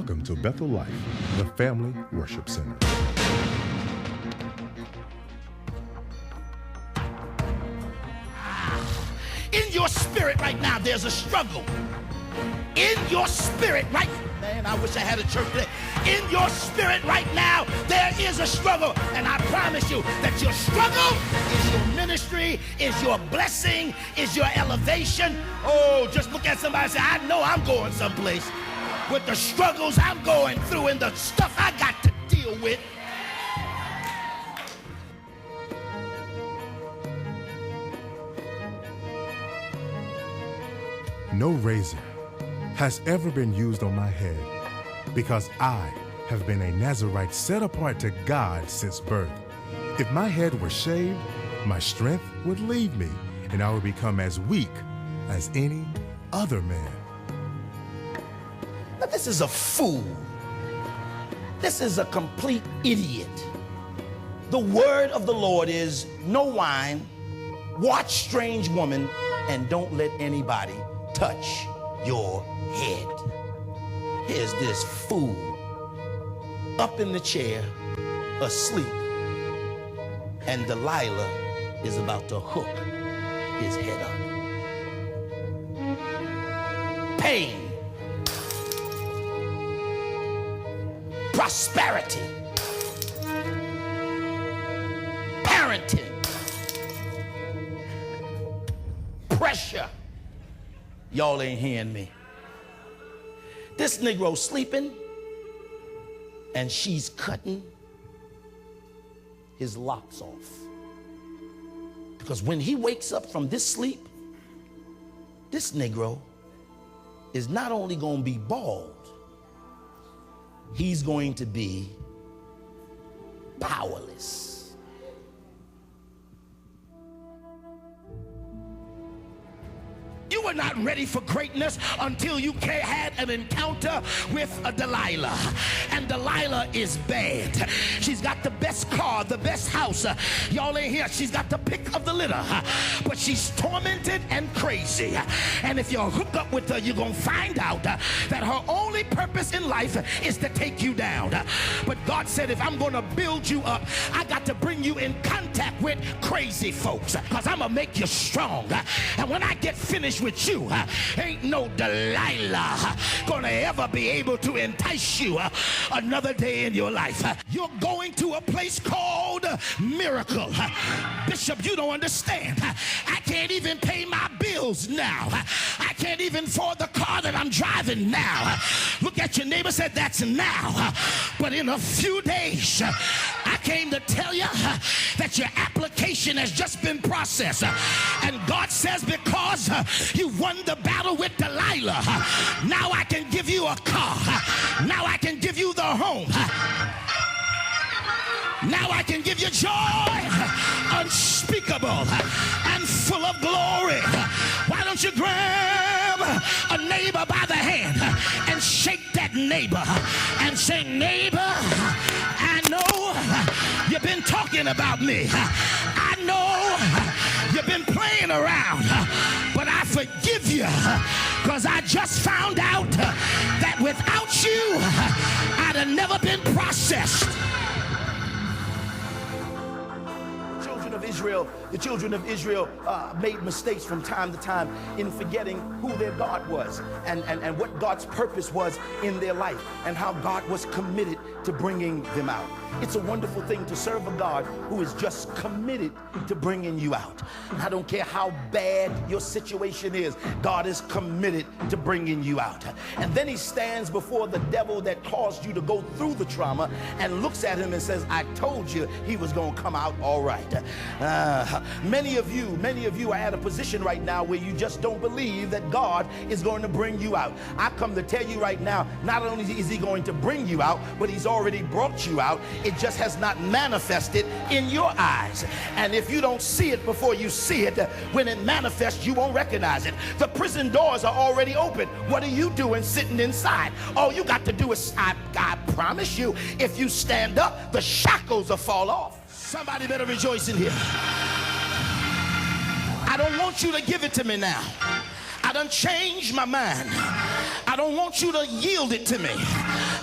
Welcome to Bethel Life, the Family Worship Center. In your spirit right now, there's a struggle. In your spirit right now, man, I wish I had a church today. In your spirit right now, there is a struggle. And I promise you that your struggle is your ministry, is your blessing, is your elevation. Oh, just look at somebody and say, I know I'm going someplace with the struggles I'm going through and the stuff I got to deal with. No razor has ever been used on my head because I have been a Nazarite set apart to God since birth. If my head were shaved, my strength would leave me and I would become as weak as any other man. Now, this is a fool. This is a complete idiot. The word of the Lord is no wine, watch strange woman, and don't let anybody touch your head. Here's this fool up in the chair, asleep, and Delilah is about to hook his head up. Pain, prosperity, parenting, pressure. Y'all ain't hearing me. This Negro sleeping and she's cutting his locks off. Because when he wakes up from this sleep, this Negro is not only going to be bald, he's going to be powerless. You were not ready for greatness until you had an encounter with a Delilah. And Delilah is bad. She's got the best car, the best house. Y'all ain't here. She's got the pick of the litter. But she's tormented and crazy. And if you hook up with her, you're going to find out that her only purpose in life is to take you down. But God said, if I'm going to build you up, I got to bring you in contact with crazy folks. Because I'm going to make you strong. And when I get finished with you, ain't no Delilah gonna ever be able to entice you another day in your life. You're going to a place called Miracle. Bishop, you don't understand. I can't even pay my bills now. I can't even afford the car that I'm driving now. Look at your neighbor, said that's now. But in a few days, I came to tell you that your application has just been processed. And God says, because you won the battle with Delilah, now I can give you a car. Now I can give you the home. Now I can give you joy unspeakable and full of glory. Why don't you grab a neighbor by the hand and shake that neighbor and say, neighbor, I know you've been talking about me. I know you've been playing around, but I forgive you because I just found out that without you, I'd have never been processed. The children of Israel made mistakes from time to time in forgetting who their God was and what God's purpose was in their life and how God was committed to bringing them out. It's a wonderful thing to serve a God who is just committed to bringing you out. I don't care how bad your situation is, God is committed to bringing you out. And then he stands before the devil that caused you to go through the trauma and looks at him and says, I told you he was going to come out all right. Many of you are at a position right now where you just don't believe that God is going to bring you out. I come to tell you right now, not only is he going to bring you out, but he's already brought you out. It just has not manifested in your eyes. And if you don't see it before you see it, when it manifests, you won't recognize it. The prison doors are already open. What are you doing sitting inside? All you got to do is, I promise you, if you stand up, the shackles will fall off. Somebody better rejoice in here. I don't want you to give it to me now. I done changed my mind. I don't want you to yield it to me.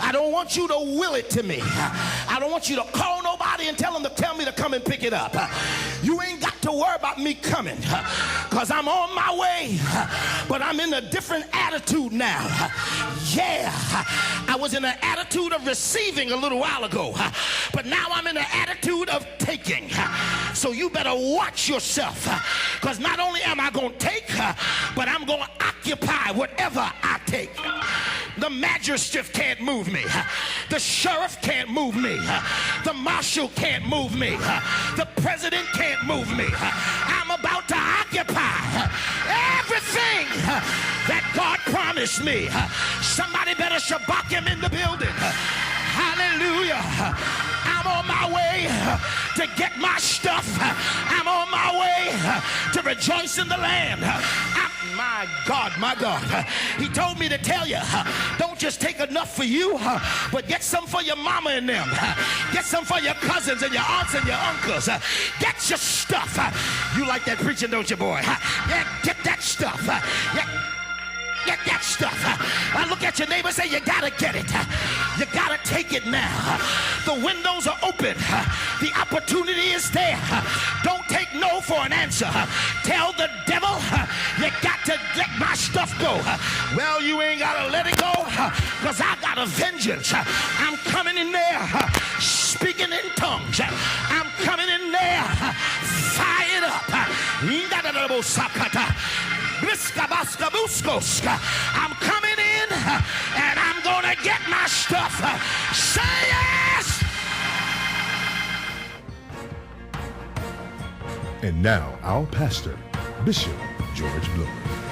I don't want you to will it to me. I don't want you to call nobody and tell them to tell me to come and pick it up. You ain't got to worry about me coming, because I'm on my way, but I'm in a different attitude now. Yeah, I was in an attitude of receiving a little while ago, but now I'm in an attitude of taking. So you better watch yourself, because not only am I going to take, but I'm going to occupy whatever I take. The magistrate can't move me. The sheriff can't move me. The marshal can't move me. The president can't move me. I'm about to occupy everything that God promised me. Somebody better shabak him in the building. Hallelujah. I'm on my way to get my stuff. I'm on my way to rejoice in the land. My God. He told me to tell you, don't just take enough for you, but get some for your mama and them. Get some for your cousins and your aunts and your uncles. Get your stuff. You like that preaching, don't you, boy? Yeah, get that stuff. Get that stuff. Look at your neighbor and say, you gotta get it. You gotta take it now. The windows are open. The opportunity is there. Don't take no for an answer. Tell the devil, you got to let my stuff go. Well, you ain't gotta let it go, because I got a vengeance. I'm coming in there speaking in tongues. I'm coming in there fired up. I'm coming in and I'm gonna get my stuff. Say yes! And now, our pastor, Bishop George Bloomer.